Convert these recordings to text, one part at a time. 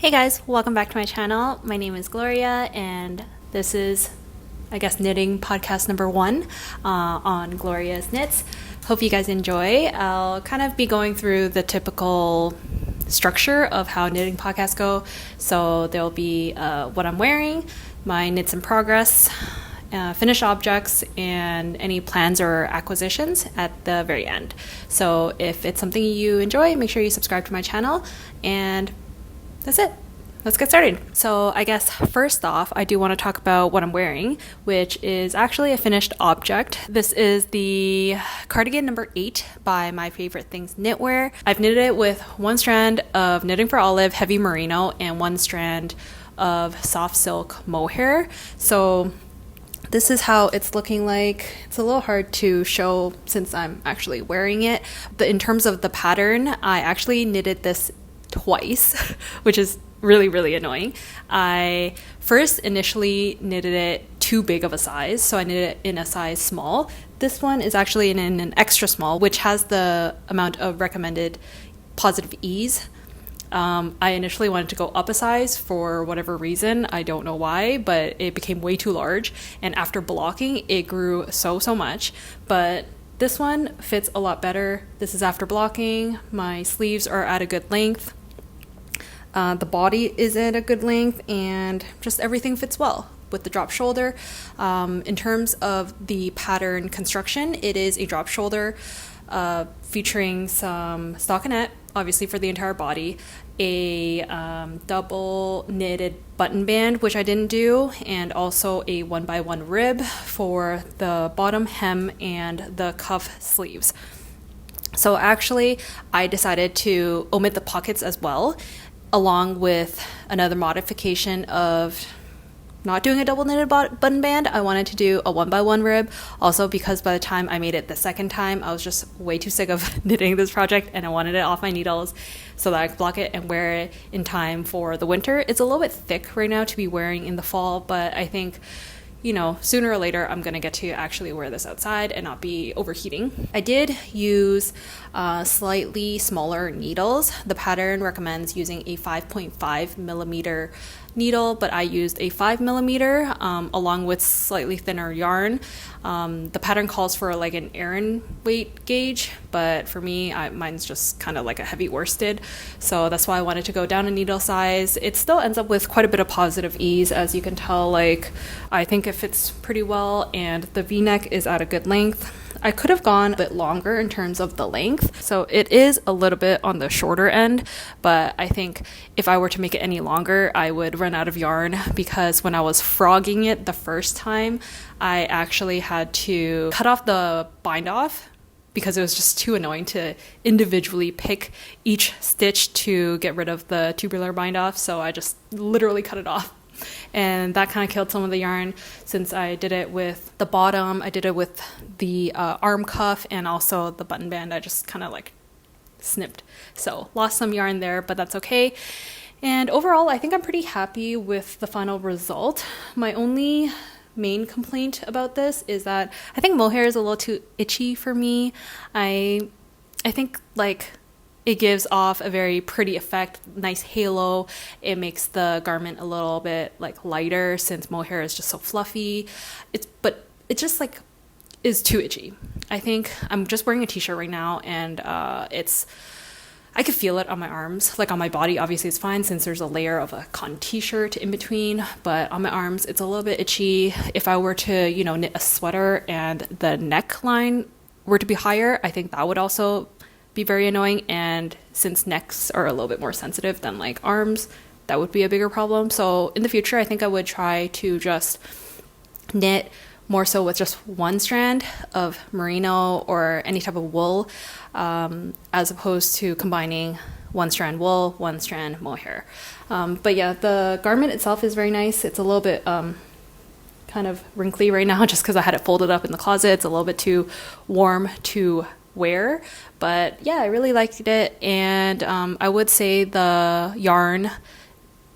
Hey guys, welcome back to my channel. My name is Gloria and this is, I guess, knitting podcast number 1 on Gloria's Knits. Hope you guys enjoy. I'll kind of be going through the typical structure of how knitting podcasts go. So there'll be what I'm wearing, my knits in progress, finished objects, and any plans or acquisitions at the very end. So if it's something you enjoy, make sure you subscribe to my channel, and that's it. Let's get started. So I guess first off, I do want to talk about what I'm wearing, which is actually a finished object. This is the Cardigan number 8 by My Favorite Things Knitwear. I've knitted it with one strand of Knitting for Olive heavy merino and one strand of soft silk mohair. So this is how it's looking like. It's a little hard to show since I'm actually wearing it. But in terms of the pattern, I actually knitted this twice, which is really annoying. I first initially knitted it too big of a size, so I knitted it in a size small. This one is actually in an extra small, which has the amount of recommended positive ease. I initially wanted to go up a size for whatever reason. I don't know why, but it became way too large, and after blocking it grew so much. But this one fits a lot better. This is after blocking. My sleeves are at a good length. The body is at a good length, and just everything fits well with the drop shoulder. In terms of the pattern construction, it is a drop shoulder featuring some stockinette, obviously for the entire body, a double knitted button band, which I didn't do, and also a 1x1 rib for the bottom hem and the cuff sleeves. So actually, I decided to omit the pockets as well, along with another modification of not doing a double knitted button band. I wanted to do a 1x1 rib, also because by the time I made it the second time, I was just way too sick of knitting this project and I wanted it off my needles so that I could block it and wear it in time for the winter. It's a little bit thick right now to be wearing in the fall, but I think, you know, sooner or later I'm gonna get to actually wear this outside and not be overheating. I did use slightly smaller needles. The pattern recommends using a 5.5 millimeter needle, but I used a 5 millimeter along with slightly thinner yarn. The pattern calls for like an Aran weight gauge, but for me, mine's just kind of like a heavy worsted, so that's why I wanted to go down a needle size. It still ends up with quite a bit of positive ease, as you can tell. Like, I think it fits pretty well, and the V-neck is at a good length. I could have gone a bit longer in terms of the length, so it is a little bit on the shorter end, but I think if I were to make it any longer, I would run out of yarn, because when I was frogging it the first time, I actually had to cut off the bind off because it was just too annoying to individually pick each stitch to get rid of the tubular bind off, so I just literally cut it off. And that kind of killed some of the yarn. Since I did it with the bottom, I did it with the arm cuff and also the button band, I just kind of like snipped. So lost some yarn there, but that's okay. And overall, I think I'm pretty happy with the final result. My only main complaint about this is that I think mohair is a little too itchy for me. I think like it gives off a very pretty effect, nice halo. It makes the garment a little bit like lighter since mohair is just so fluffy. But it just like is too itchy. I think I'm just wearing a t-shirt right now, and I could feel it on my arms. Like on my body, obviously it's fine since there's a layer of a cotton t-shirt in between, but on my arms it's a little bit itchy. If I were to, you know, knit a sweater and the neckline were to be higher, I think that would also be very annoying, and since necks are a little bit more sensitive than like arms, that would be a bigger problem. So in the future, I think I would try to just knit more so with just one strand of merino or any type of wool, as opposed to combining one strand wool, one strand mohair. But yeah, the garment itself is very nice. It's a little bit kind of wrinkly right now just because I had it folded up in the closet. It's a little bit too warm to wear, but yeah, I really liked it. And I would say the yarn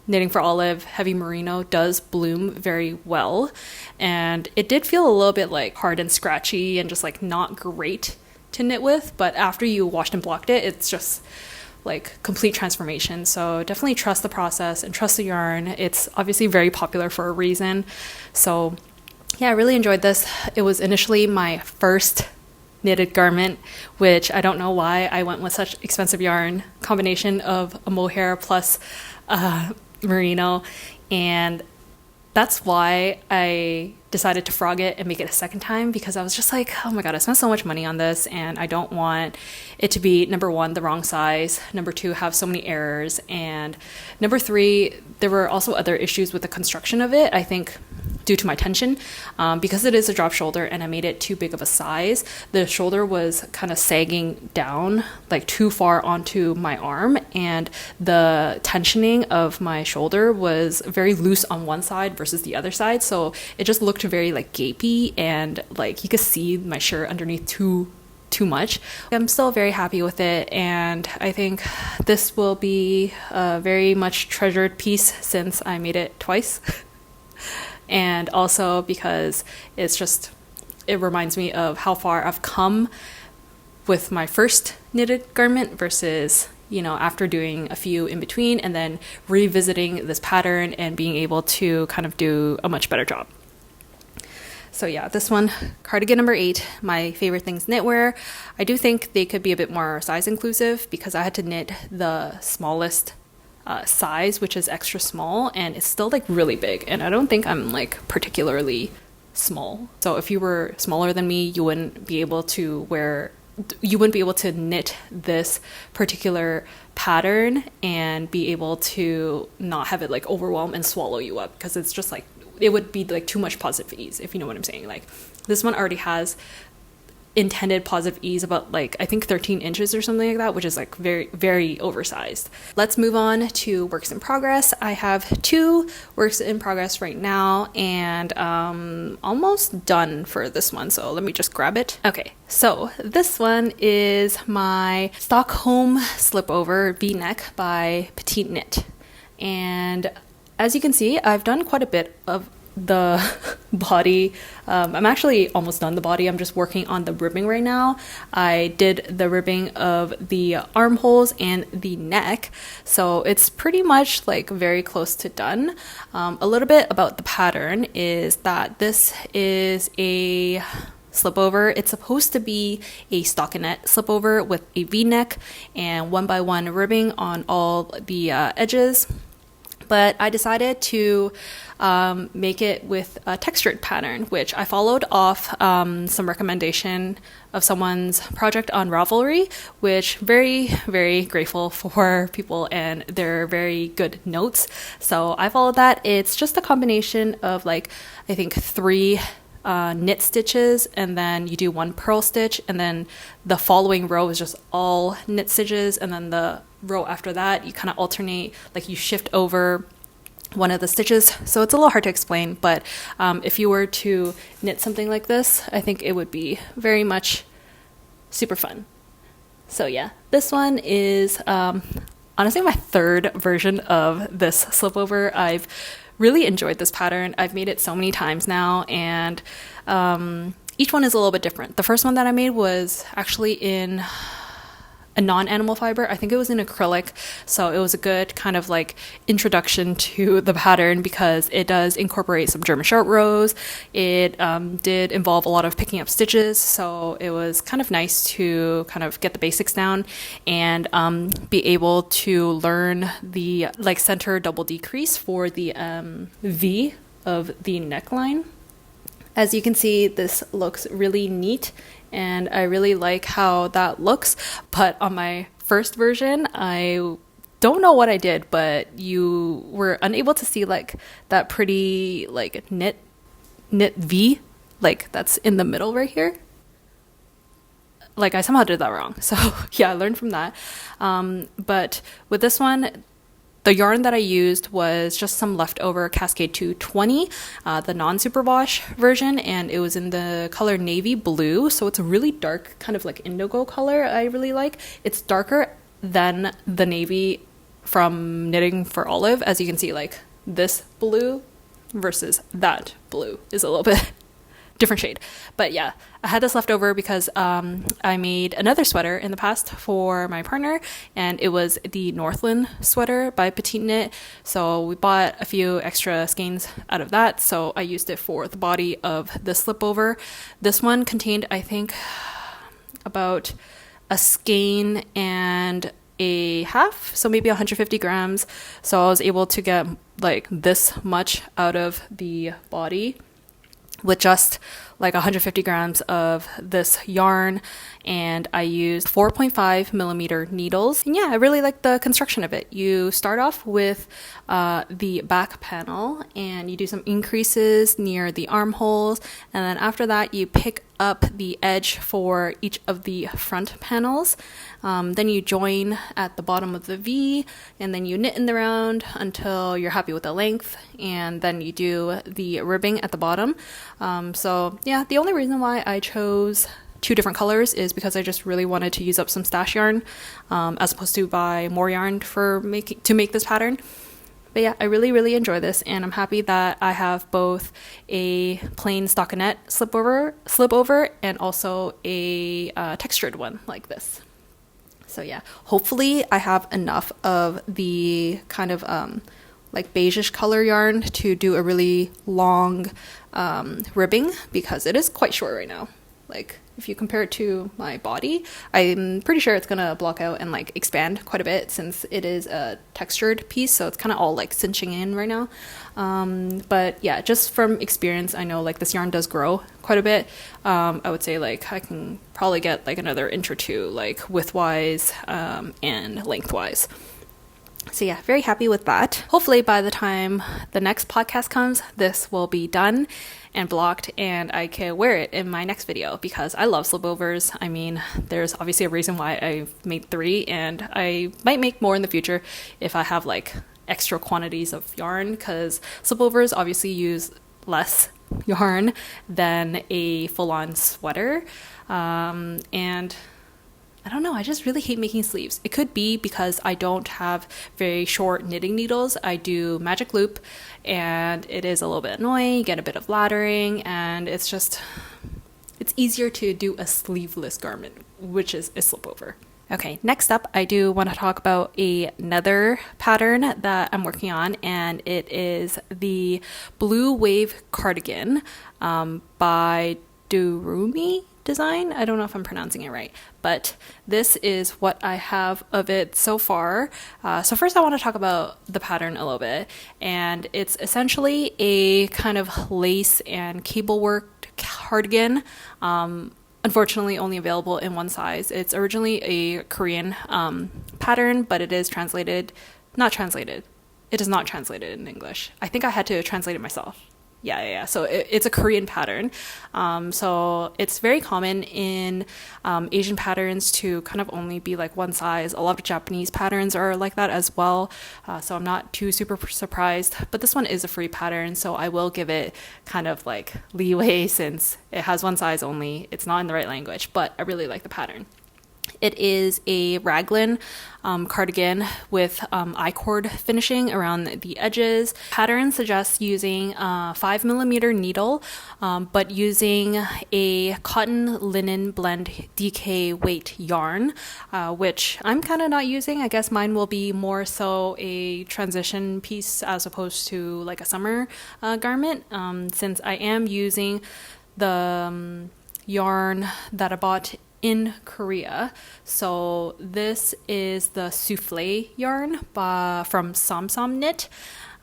Knitting for Olive heavy merino does bloom very well, and it did feel a little bit like hard and scratchy and just like not great to knit with, but after you washed and blocked it, it's just like complete transformation. So definitely trust the process and trust the yarn. It's obviously very popular for a reason. So yeah, I really enjoyed this. It was initially my first knitted garment, which I don't know why I went with such expensive yarn combination of a mohair plus merino, and that's why I decided to frog it and make it a second time, because I was just like, oh my god, I spent so much money on this and I don't want it to be, number one, the wrong size, number two, have so many errors, and number three, there were also other issues with the construction of it. I think due to my tension, because it is a drop shoulder and I made it too big of a size, the shoulder was kind of sagging down like too far onto my arm, and the tensioning of my shoulder was very loose on one side versus the other side, so it just looked very like gapey, and like you could see my shirt underneath too much. I'm still very happy with it, and I think this will be a very much treasured piece since I made it twice. And also because it reminds me of how far I've come with my first knitted garment versus, you know, after doing a few in between and then revisiting this pattern and being able to kind of do a much better job. So yeah, this one, cardigan number 8, my favorite things knitwear. I do think they could be a bit more size inclusive because I had to knit the smallest size, which is extra small, and it's still like really big, and I don't think I'm like particularly small. So if you were smaller than me, you wouldn't be able to knit this particular pattern and be able to not have it like overwhelm and swallow you up, because it's just like, it would be like too much positive ease, if you know what I'm saying. Like this one already has intended positive ease about like I think 13 inches or something like that, which is like very, very oversized. Let's move on to works in progress. I have 2 works in progress right now, and almost done for this one, so let me just grab it. Okay, so this one is my Stockholm Slipover V-neck by Petite Knit, and as you can see, I've done quite a bit of the body. I'm actually almost done the body. I'm just working on the ribbing right now. I did the ribbing of the armholes and the neck, so it's pretty much like very close to done. A little bit about the pattern is that this is a slipover. It's supposed to be a stockinette slipover with a V-neck and 1x1 ribbing on all the edges. But I decided to make it with a textured pattern, which I followed off some recommendation of someone's project on Ravelry, which very, very grateful for people and their very good notes. So I followed that. It's just a combination of like, I think 3 knit stitches, and then you do 1 purl stitch, and then the following row is just all knit stitches, and then the row after that you kind of alternate, like you shift over one of the stitches. So it's a little hard to explain, but if you were to knit something like this, I think it would be very much super fun. So yeah, this one is honestly my 3rd version of this slipover. I've really enjoyed this pattern. I've made it so many times now, and each one is a little bit different. The first one that I made was actually in a non-animal fiber. I think it was in acrylic, so it was a good kind of like introduction to the pattern because it does incorporate some German short rows. It did involve a lot of picking up stitches, so it was kind of nice to kind of get the basics down and be able to learn the like center double decrease for the V of the neckline. As you can see, this looks really neat, and I really like how that looks. But on my first version, I don't know what I did, but you were unable to see like that pretty like knit V, like that's in the middle right here. Like I somehow did that wrong. So yeah, I learned from that. But with this one, the yarn that I used was just some leftover Cascade 220, the non-superwash version, and it was in the color navy blue, so it's a really dark kind of like indigo color I really like. It's darker than the navy from Knitting for Olive. As you can see, like this blue versus that blue is a little bit different shade. But yeah, I had this left over because I made another sweater in the past for my partner, and it was the Northland sweater by Petite Knit. So we bought a few extra skeins out of that, so I used it for the body of the slipover. This one contained, I think, about a skein and a half, so maybe 150 grams. So I was able to get like this much out of the body with just like 150 grams of this yarn, and I used 4.5 millimeter needles. And yeah, I really like the construction of it. You start off with the back panel and you do some increases near the armholes, and then after that you pick up the edge for each of the front panels. Then you join at the bottom of the V, and then you knit in the round until you're happy with the length, and then you do the ribbing at the bottom. So yeah, the only reason why I chose two different colors is because I just really wanted to use up some stash yarn, as opposed to buy more yarn to make this pattern. But yeah, I really enjoy this, and I'm happy that I have both a plain stockinette slipover and also a textured one like this. So yeah, hopefully I have enough of the kind of like beigeish color yarn to do a really long ribbing, because it is quite short right now. Like, if you compare it to my body, I'm pretty sure it's gonna block out and like expand quite a bit, since it is a textured piece, so it's kind of all like cinching in right now. But yeah, just from experience, I know like this yarn does grow quite a bit. I would say like I can probably get like another inch or two, like widthwise and lengthwise. So yeah, very happy with that. Hopefully by the time the next podcast comes, this will be done and blocked, and I can wear it in my next video, because I love slipovers. I mean, there's obviously a reason why I've made 3, and I might make more in the future if I have like extra quantities of yarn, because slipovers obviously use less yarn than a full-on sweater. And I don't know, I just really hate making sleeves. It could be because I don't have very short knitting needles. I do magic loop, and it is a little bit annoying. You get a bit of laddering, and it's easier to do a sleeveless garment, which is a slipover. Okay, next up, I do want to talk about another pattern that I'm working on, and it is the Bluewave Cardigan by Doorumi design. I don't know if I'm pronouncing it right, but this is what I have of it so far. So first I want to talk about the pattern a little bit, and it's essentially a kind of lace and cable worked cardigan. Unfortunately only available in one size. It's originally a Korean pattern, but it is not translated in English. I think I had to translate it myself. Yeah. So it's a Korean pattern. So it's very common in Asian patterns to kind of only be like one size. A lot of Japanese patterns are like that as well. So I'm not too super surprised. But this one is a free pattern, so I will give it kind of like leeway since it has one size only. It's not in the right language, but I really like the pattern. It is a raglan cardigan with I-cord finishing around the edges. Pattern suggests using a 5mm needle, but using a cotton linen blend DK weight yarn, which I'm kind of not using. I guess mine will be more so a transition piece as opposed to like a summer garment, since I am using the yarn that I bought in Korea. So this is the souffle yarn from Samsam Knit.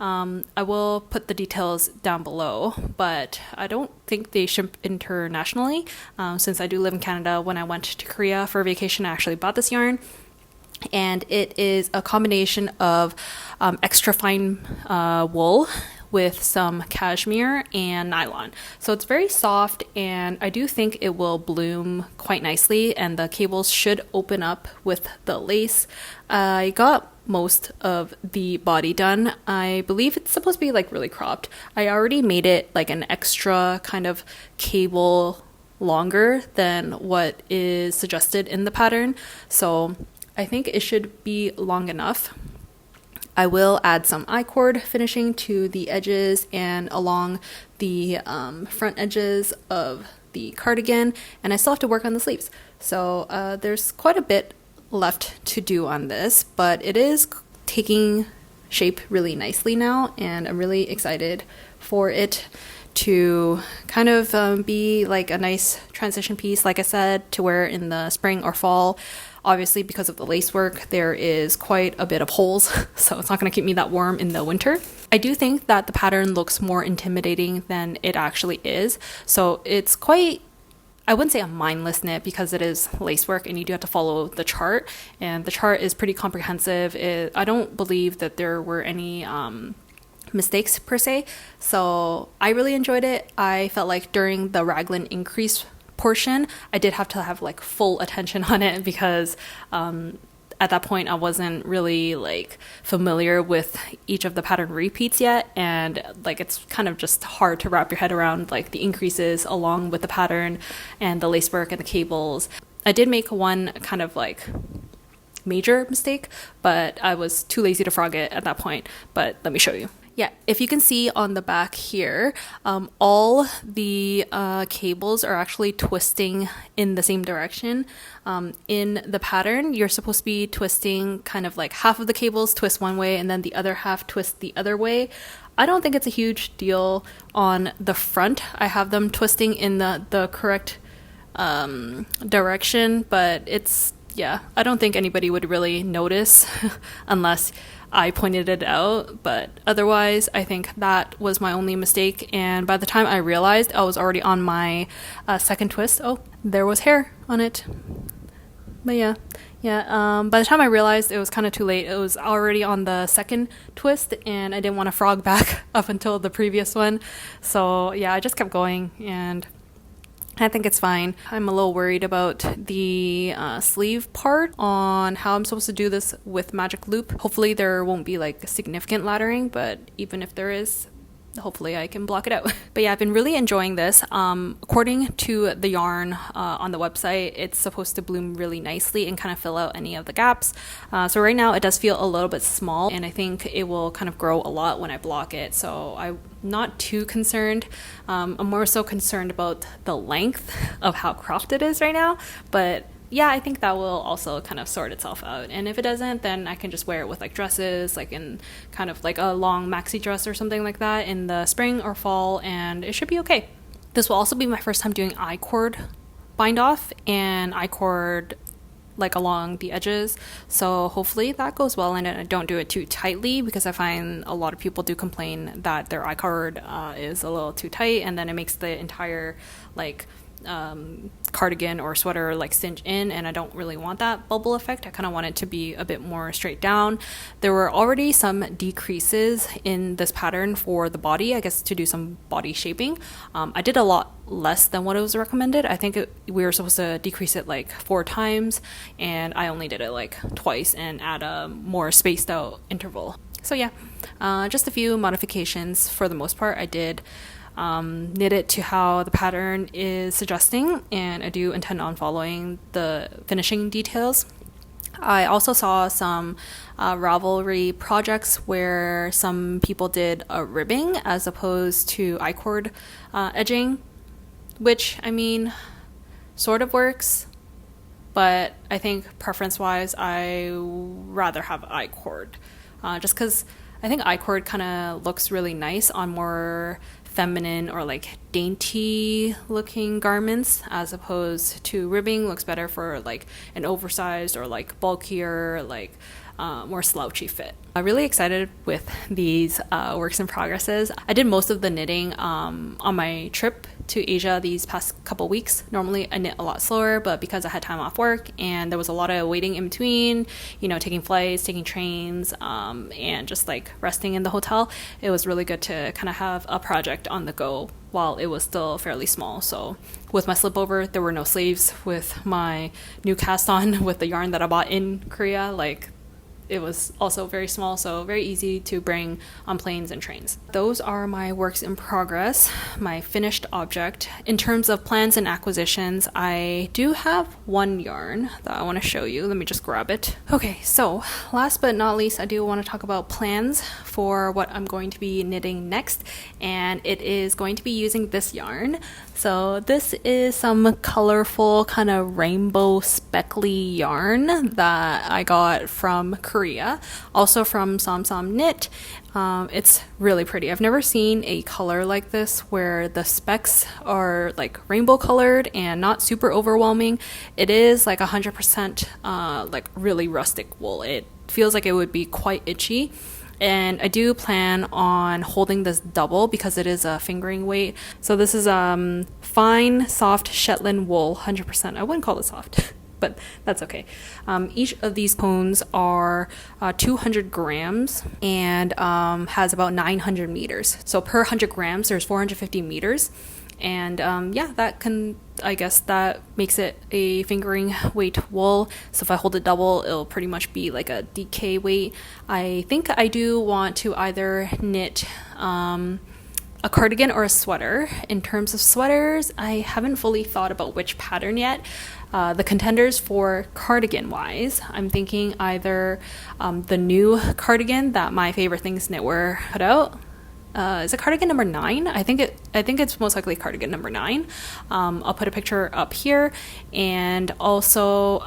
I will put the details down below, but I don't think they ship internationally. Since I do live in Canada, when I went to Korea for vacation, I actually bought this yarn. And it is a combination of extra fine wool with some cashmere and nylon. So it's very soft, and I do think it will bloom quite nicely, and the cables should open up with the lace. I got most of the body done. I believe it's supposed to be like really cropped. I already made it like an extra kind of cable longer than what is suggested in the pattern. So I think it should be long enough. I will add some I-cord finishing to the edges and along the front edges of the cardigan, and I still have to work on the sleeves. So there's quite a bit left to do on this, but it is taking shape really nicely now, and I'm really excited for it to kind of be like a nice transition piece, like I said, to wear in the spring or fall. Obviously, because of the lace work, there is quite a bit of holes, so it's not going to keep me that warm in the winter. I do think that the pattern looks more intimidating than it actually is, so it's quite, I wouldn't say a mindless knit because it is lace work and you do have to follow the chart, and the chart is pretty comprehensive. I don't believe that there were any mistakes per se, so I really enjoyed it. I felt like during the raglan increase portion, I did have to have like full attention on it because at that point I wasn't really like familiar with each of the pattern repeats yet, and like it's kind of just hard to wrap your head around like the increases along with the pattern and the lace work and the cables. I did make one kind of like major mistake, but I was too lazy to frog it at that point, but let me show you. Yeah, if you can see on the back here, all the cables are actually twisting in the same direction. In the pattern, you're supposed to be twisting kind of like half of the cables twist one way and then the other half twist the other way. I don't think it's a huge deal on the front. I have them twisting in the correct direction, but it's, yeah, I don't think anybody would really notice unless I pointed it out, but otherwise I think that was my only mistake, and by the time I realized, I was already on my second twist. Oh, there was hair on it. But yeah, by the time I realized, it was kind of too late. It was already on the second twist and I didn't want to frog back up until the previous one. So yeah, I just kept going and I think it's fine. I'm a little worried about the sleeve part on how I'm supposed to do this with magic loop. Hopefully there won't be like significant laddering, but even if there is, hopefully I can block it out. But yeah, I've been really enjoying this. According to the yarn on the website, it's supposed to bloom really nicely and kind of fill out any of the gaps. So right now it does feel a little bit small, and I think it will kind of grow a lot when I block it. So I'm not too concerned. I'm more so concerned about the length of how cropped it is right now. But yeah, I think that will also kind of sort itself out. And if it doesn't, then I can just wear it with like dresses, like in kind of like a long maxi dress or something like that in the spring or fall, and it should be okay. This will also be my first time doing I-cord bind off and I-cord like along the edges, so hopefully that goes well and I don't do it too tightly, because I find a lot of people do complain that their I-cord is a little too tight, and then it makes the entire like cardigan or sweater like cinch in, and I don't really want that bubble effect. I kind of want it to be a bit more straight down. There were already some decreases in this pattern for the body, I guess, to do some body shaping. I did a lot less than what it was recommended. I think we were supposed to decrease it like 4 times, and I only did it like twice and at a more spaced out interval. So yeah, just a few modifications. For the most part, I did knit it to how the pattern is suggesting, and I do intend on following the finishing details. I also saw some Ravelry projects where some people did a ribbing as opposed to I-cord edging, which, I mean, sort of works, but I think preference-wise, I rather have I-cord, just because I think I-cord kind of looks really nice on more feminine or like dainty looking garments, as opposed to ribbing looks better for like an oversized or like bulkier, like more slouchy fit. I'm really excited with these works in progresses. I did most of the knitting on my trip to Asia these past couple weeks. Normally I knit a lot slower, but because I had time off work and there was a lot of waiting in between, you know, taking flights, taking trains, and just like resting in the hotel, it was really good to kind of have a project on the go while it was still fairly small. So with my slipover, there were no sleeves. With my new cast on with the yarn that I bought in Korea, like it was also very small, so very easy to bring on planes and trains. Those are my works in progress, my finished object. In terms of plans and acquisitions, I do have one yarn that I want to show you. Let me just grab it. Okay, so last but not least, I do want to talk about plans for what I'm going to be knitting next, and it is going to be using this yarn. So this is some colorful kind of rainbow speckly yarn that I got from Korea, also from Som Knit. It's really pretty. I've never seen a color like this where the specks are like rainbow colored and not super overwhelming. It is like 100% like really rustic wool. It feels like it would be quite itchy. And I do plan on holding this double because it is a fingering weight. So this is fine, soft Shetland wool, 100%. I wouldn't call it soft, but that's okay. Each of these cones are 200 grams and has about 900 meters. So per 100 grams, there's 450 meters. And yeah, I guess that makes it a fingering weight wool. So if I hold it double, it'll pretty much be like a DK weight. I think I do want to either knit a cardigan or a sweater. In terms of sweaters, I haven't fully thought about which pattern yet. The contenders for cardigan wise, I'm thinking either the new cardigan that My Favorite Things Knitwear put out. Is it cardigan number 9? I think it's most likely cardigan number 9. I'll put a picture up here, and also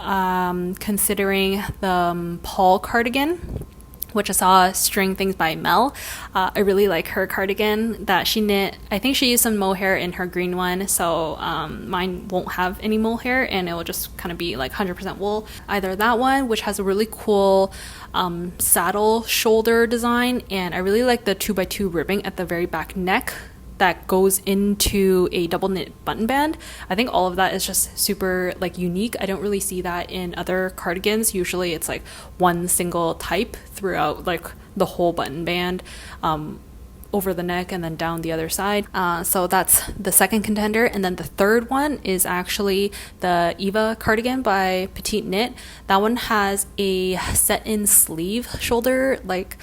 considering the Paul cardigan, which I saw string things by Mel. I really like her cardigan that she knit. I think she used some mohair in her green one, so mine won't have any mohair and it will just kind of be like 100% wool. Either that one, which has a really cool saddle shoulder design, and I really like the 2x2 ribbing at the very back neck that goes into a double knit button band. I think all of that is just super like unique. I don't really see that in other cardigans. Usually it's like one single type throughout like the whole button band, over the neck and then down the other side. So that's the second contender. And then the third one is actually the Eva cardigan by Petite Knit. That one has a set-in sleeve shoulder like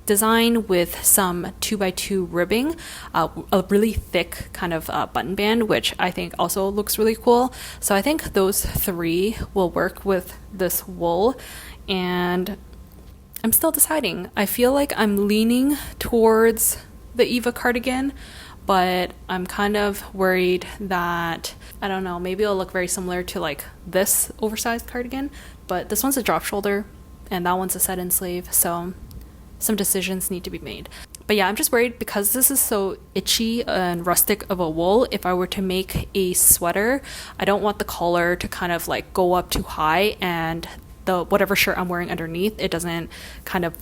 design with some 2x2 ribbing, a really thick kind of button band, which I think also looks really cool. So I think those three will work with this wool, and I'm still deciding. I feel like I'm leaning towards the Eva cardigan, but I'm kind of worried that, I don't know, maybe it'll look very similar to like this oversized cardigan, but this one's a drop shoulder and that one's a set-in sleeve, so some decisions need to be made. But yeah, I'm just worried because this is so itchy and rustic of a wool. If I were to make a sweater, I don't want the collar to kind of like go up too high, and the whatever shirt I'm wearing underneath, it doesn't kind of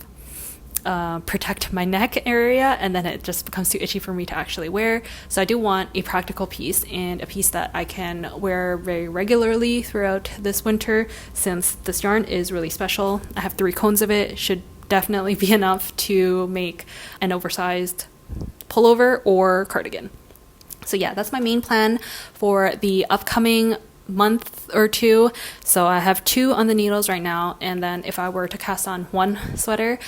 protect my neck area, and then it just becomes too itchy for me to actually wear. So I do want a practical piece, and a piece that I can wear very regularly throughout this winter, since this yarn is really special. I have 3 cones of it. It should definitely be enough to make an oversized pullover or cardigan. So yeah, that's my main plan for the upcoming month or two. So I have 2 on the needles right now, and then if I were to cast on 1 sweater,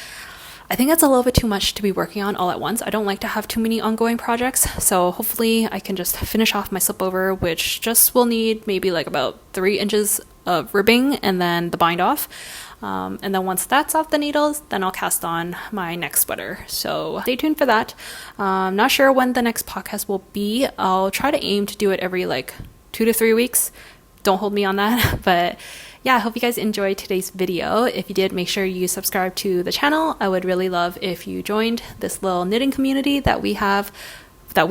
I think that's a little bit too much to be working on all at once. I don't like to have too many ongoing projects, so hopefully I can just finish off my slipover, which just will need maybe like about 3 inches of ribbing and then the bind off. And then once that's off the needles, then I'll cast on my next sweater. So stay tuned for that. I'm not sure when the next podcast will be. I'll try to aim to do it every like 2 to 3 weeks. Don't hold me on that. But yeah, I hope you guys enjoyed today's video. If you did, make sure you subscribe to the channel. I would really love if you joined this little knitting community that we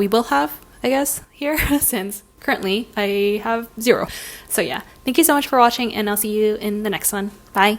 will have, I guess, here, since currently I have 0. So yeah, thank you so much for watching, and I'll see you in the next one. Bye.